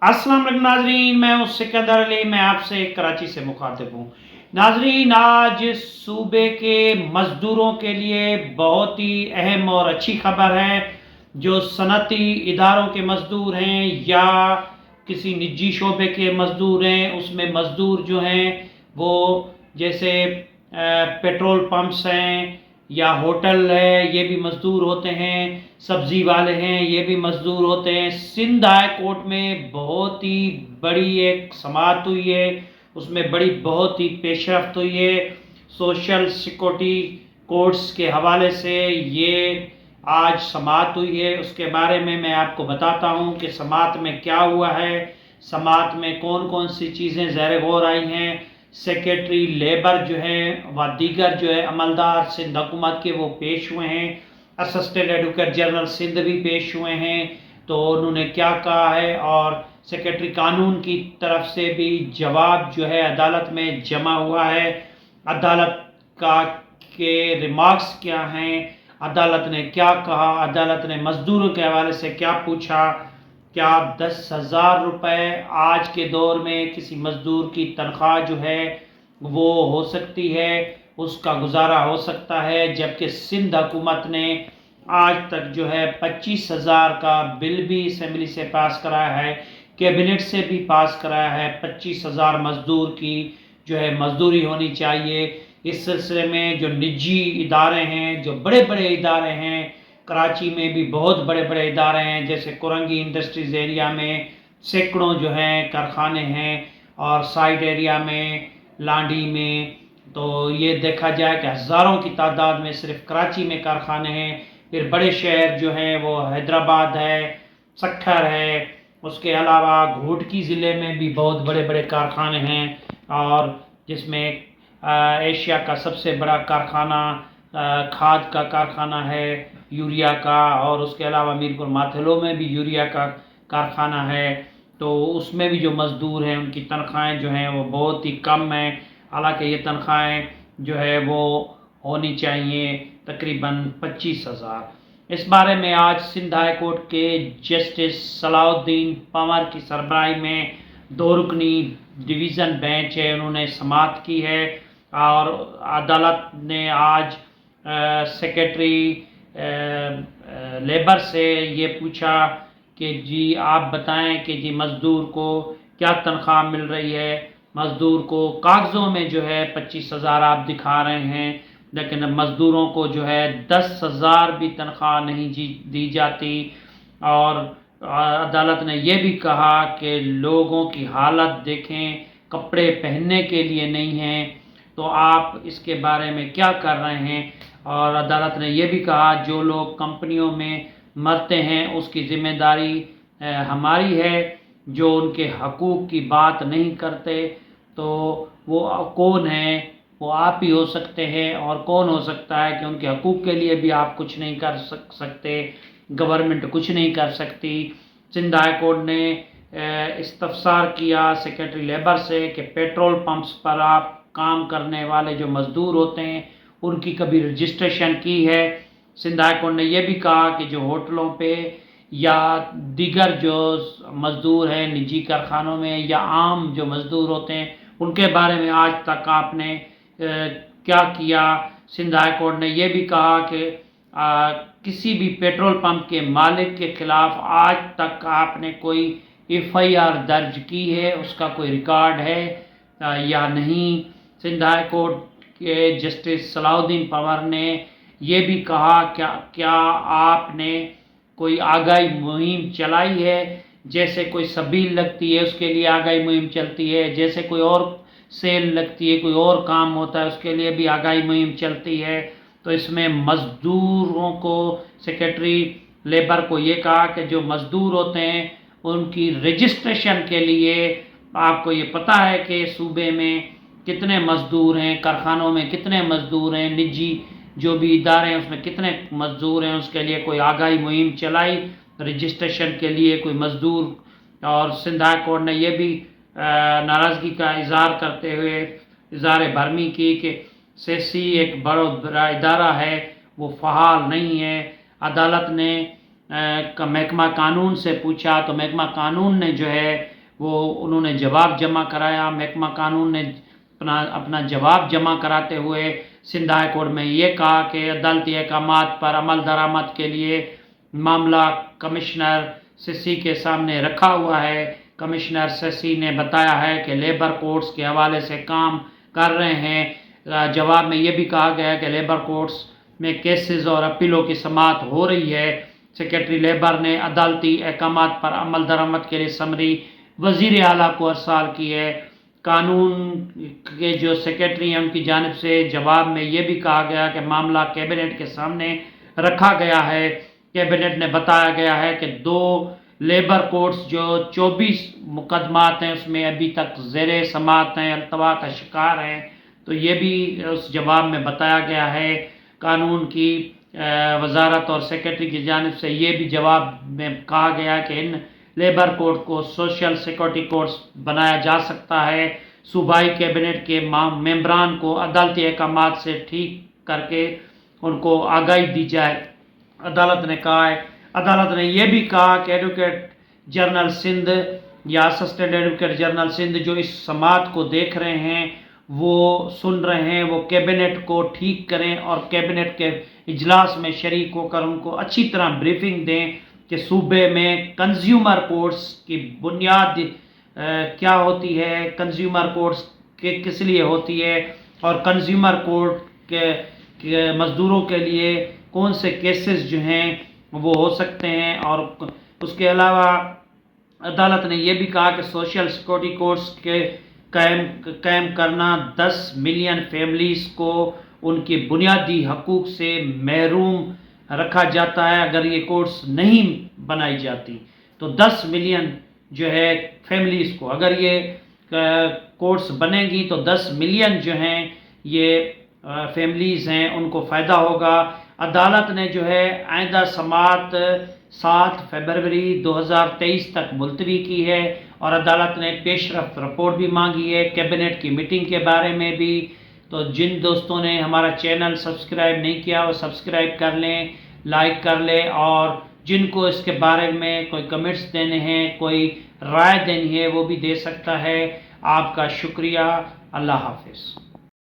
अस्सलाम वालेकुम नाजरीन, मैं हूं सिकंदर अली। मैं आपसे कराची से मुखातिब हूँ। नाजरीन, आज सूबे के मज़दूरों के लिए बहुत ही अहम और अच्छी खबर है। जो सनती इदारों के मज़दूर हैं या किसी निजी शोबे के मज़दूर हैं, उसमें मज़दूर जो हैं वो जैसे पेट्रोल पंप्स हैं या होटल है, ये भी मज़दूर होते हैं। सब्ज़ी वाले हैं, ये भी मज़दूर होते हैं। सिंध हाई कोर्ट में बहुत ही बड़ी एक समाअत हुई है, उसमें बहुत ही पेशरफ्त हुई है। सोशल सिक्योरिटी कोर्ट्स के हवाले से ये आज समाअत हुई है। उसके बारे में मैं आपको बताता हूँ कि समाअत में क्या हुआ है, समाअत में कौन कौन सी चीज़ें ज़ेर गौर आई हैं। सेक्रेटरी लेबर जो है व दीगर जो है अमलदार सिंध हुकूमत के वो पेश हुए हैं। असिस्टेंट एडवोकेट जनरल सिंध भी पेश हुए हैं। तो उन्होंने क्या कहा है, और सेक्रेटरी कानून की तरफ से भी जवाब जो है अदालत में जमा हुआ है। अदालत का के रिमार्क्स क्या हैं, अदालत ने क्या कहा, अदालत ने मज़दूरों के हवाले से क्या पूछा। क्या 10,000 रुपये आज के दौर में किसी मज़दूर की तनख्वाह जो है वो हो सकती है, उसका गुजारा हो सकता है। जबकि सिंध हुकूमत ने आज तक जो है 25,000 का बिल भी असम्बली से पास कराया है, कैबिनेट से भी पास कराया है। 25,000 मज़दूर की जो है मज़दूरी होनी चाहिए। इस सिलसिले में जो निजी इदारे हैं, जो बड़े बड़े इदारे हैं, कराची में भी बहुत बड़े बड़े इदारे हैं, जैसे कुरंगी इंडस्ट्रीज़ एरिया में सैकड़ों जो हैं कारखाने हैं, और साइड एरिया में लांडी में तो ये देखा जाए कि हज़ारों की तादाद में सिर्फ कराची में कारखाने हैं। फिर बड़े शहर जो हैं वो हैदराबाद है, सक्खर है, उसके अलावा घोटकी ज़िले में भी बहुत बड़े बड़े कारखाने हैं, और जिसमें एशिया का सबसे बड़ा कारखाना खाद का कारखाना है, यूरिया का। और उसके अलावा मीरपुर माथेलो में भी यूरिया का कारखाना है। तो उसमें भी जो मज़दूर हैं उनकी तनख्वाहें जो हैं वो बहुत ही कम हैं। हालांकि ये तनख्वाहें जो है वो होनी चाहिए तकरीबन 25,000। इस बारे में आज सिंध हाई कोर्ट के जस्टिस सलाउद्दीन पंवर की सरबराही में 2 रुकनी डिवीज़न बेंच है, उन्होंने समाअत की है। और अदालत ने आज सेक्रेटरी लेबर से ये पूछा कि जी आप बताएं कि जी मज़दूर को क्या तनख्वाह मिल रही है। मज़दूर को कागज़ों में जो है 25,000 आप दिखा रहे हैं, लेकिन मज़दूरों को जो है 10,000 भी तनख्वाह नहीं दी जाती। और अदालत ने यह भी कहा कि लोगों की हालत देखें, कपड़े पहनने के लिए नहीं हैं, तो आप इसके बारे में क्या कर रहे हैं। और अदालत ने यह भी कहा जो लोग कंपनियों में मरते हैं उसकी ज़िम्मेदारी हमारी है। जो उनके हकूक़ की बात नहीं करते तो वो कौन है, वो आप ही हो सकते हैं। और कौन हो सकता है कि उनके हकूक़ के लिए भी आप कुछ नहीं कर सकते, गवर्नमेंट कुछ नहीं कर सकती। सिंध हाई कोर्ट ने इस्तफसार किया सेक्रेटरी लेबर से कि पेट्रोल पंप्स पर आप काम करने वाले जो मज़दूर होते हैं उनकी कभी रजिस्ट्रेशन की है। सिंध हाई कोर्ट ने यह भी कहा कि जो होटलों पे या दीगर जो मज़दूर हैं निजी कारखानों में या आम जो मज़दूर होते हैं उनके बारे में आज तक आपने क्या किया। सिंध हाई कोर्ट ने यह भी कहा कि किसी भी पेट्रोल पंप के मालिक के ख़िलाफ़ आज तक आपने कोई FIR दर्ज की है, उसका कोई रिकॉर्ड है या नहीं। सिंध हाई कोर्ट के जस्टिस सलाउद्दीन पंवर ने यह भी कहा क्या आपने कोई आगाही मुहिम चलाई है। जैसे कोई सबील लगती है उसके लिए आगाही मुहिम चलती है, जैसे कोई और सेल लगती है, कोई और काम होता है उसके लिए भी आगाही मुहिम चलती है। तो इसमें मज़दूरों को सेक्रेटरी लेबर को ये कहा कि जो मज़दूर होते हैं उनकी रजिस्ट्रेशन के लिए आपको ये पता है कि सूबे में कितने मज़दूर हैं, कारखानों में कितने मज़दूर हैं, निजी जो भी इदारे हैं उसमें कितने मज़दूर हैं, उसके लिए कोई आगाही मुहिम चलाई रजिस्ट्रेशन के लिए कोई मज़दूर। और सिंध हाई कोर्ट ने यह भी नाराज़गी का इज़हार करते हुए इज़हार भरमी की कि सेसी एक बड़ा इदारा है, वो फ़हाल नहीं है। अदालत ने महकमा कानून से पूछा तो महकमा कानून ने जो है وہ انہوں نے جواب جمع کرایا۔ محکمہ قانون نے اپنا جواب جمع کراتے ہوئے سندھ ہائی کورٹ میں یہ کہا کہ عدالتی احکامات پر عمل درآمد کے لیے معاملہ کمشنر سیسی کے سامنے رکھا ہوا ہے۔ کمشنر سیسی نے بتایا ہے کہ لیبر کورٹس کے حوالے سے کام کر رہے ہیں۔ جواب میں یہ بھی کہا گیا کہ لیبر کورٹس میں کیسز اور اپیلوں کی سماعت ہو رہی ہے۔ سیکرٹری لیبر نے عدالتی احکامات پر عمل درآمد کے لیے سمری وزیر اعلیٰ کو ارسال کی ہے۔ قانون کے جو سیکرٹری ہیں ان کی جانب سے جواب میں یہ بھی کہا گیا کہ معاملہ کیبنٹ کے سامنے رکھا گیا ہے۔ کیبنٹ نے بتایا گیا ہے کہ 2 لیبر کورٹس جو 24 مقدمات ہیں اس میں ابھی تک زیر سماعت ہیں، التوا کا شکار ہیں۔ تو یہ بھی اس جواب میں بتایا گیا ہے۔ قانون کی وزارت اور سیکرٹری کی جانب سے یہ بھی جواب میں کہا گیا کہ ان لیبر کورٹ کو سوشل سیکورٹی کورٹس بنایا جا سکتا ہے۔ صوبائی کیبنٹ کے ممبران کو عدالتی احکامات سے ٹھیک کر کے ان کو آگاہی دی جائے۔ عدالت نے کہا ہے، عدالت نے یہ بھی کہا کہ ایڈوکیٹ جنرل سندھ یا اسسٹنٹ ایڈوکیٹ جنرل سندھ جو اس سماعت کو دیکھ رہے ہیں، وہ سن رہے ہیں، وہ کیبنٹ کو ٹھیک کریں اور کیبنٹ کے اجلاس میں شریک ہو کر ان کو اچھی طرح بریفنگ دیں کہ صوبے میں کنزیومر کورٹس کی بنیاد کیا ہوتی ہے، کنزیومر کورٹس کس لیے ہوتی ہے، اور کنزیومر کورٹ کے مزدوروں کے لیے کون سے کیسز جو ہیں وہ ہو سکتے ہیں۔ اور اس کے علاوہ عدالت نے یہ بھی کہا کہ سوشل سیکورٹی کورٹس کے قائم کرنا 10 ملین فیملیز کو ان کی بنیادی حقوق سے محروم رکھا جاتا ہے۔ اگر یہ کورٹس نہیں بنائی جاتی تو 10 ملین جو ہے فیملیز کو، اگر یہ کورٹس بنیں گی تو 10 ملین جو ہیں یہ فیملیز ہیں ان کو فائدہ ہوگا۔ عدالت نے جو ہے آئندہ سماعت 7 فروری 2023 تک ملتوی کی ہے، اور عدالت نے پیش رفت رپورٹ بھی مانگی ہے کیبنٹ کی میٹنگ کے بارے میں بھی۔ تو جن دوستوں نے ہمارا چینل سبسکرائب نہیں کیا وہ سبسکرائب کر لیں، لائک کر لیں، اور جن کو اس کے بارے میں کوئی کمنٹس دینے ہیں، کوئی رائے دینی ہے وہ بھی دے سکتا ہے۔ آپ کا شکریہ۔ اللہ حافظ۔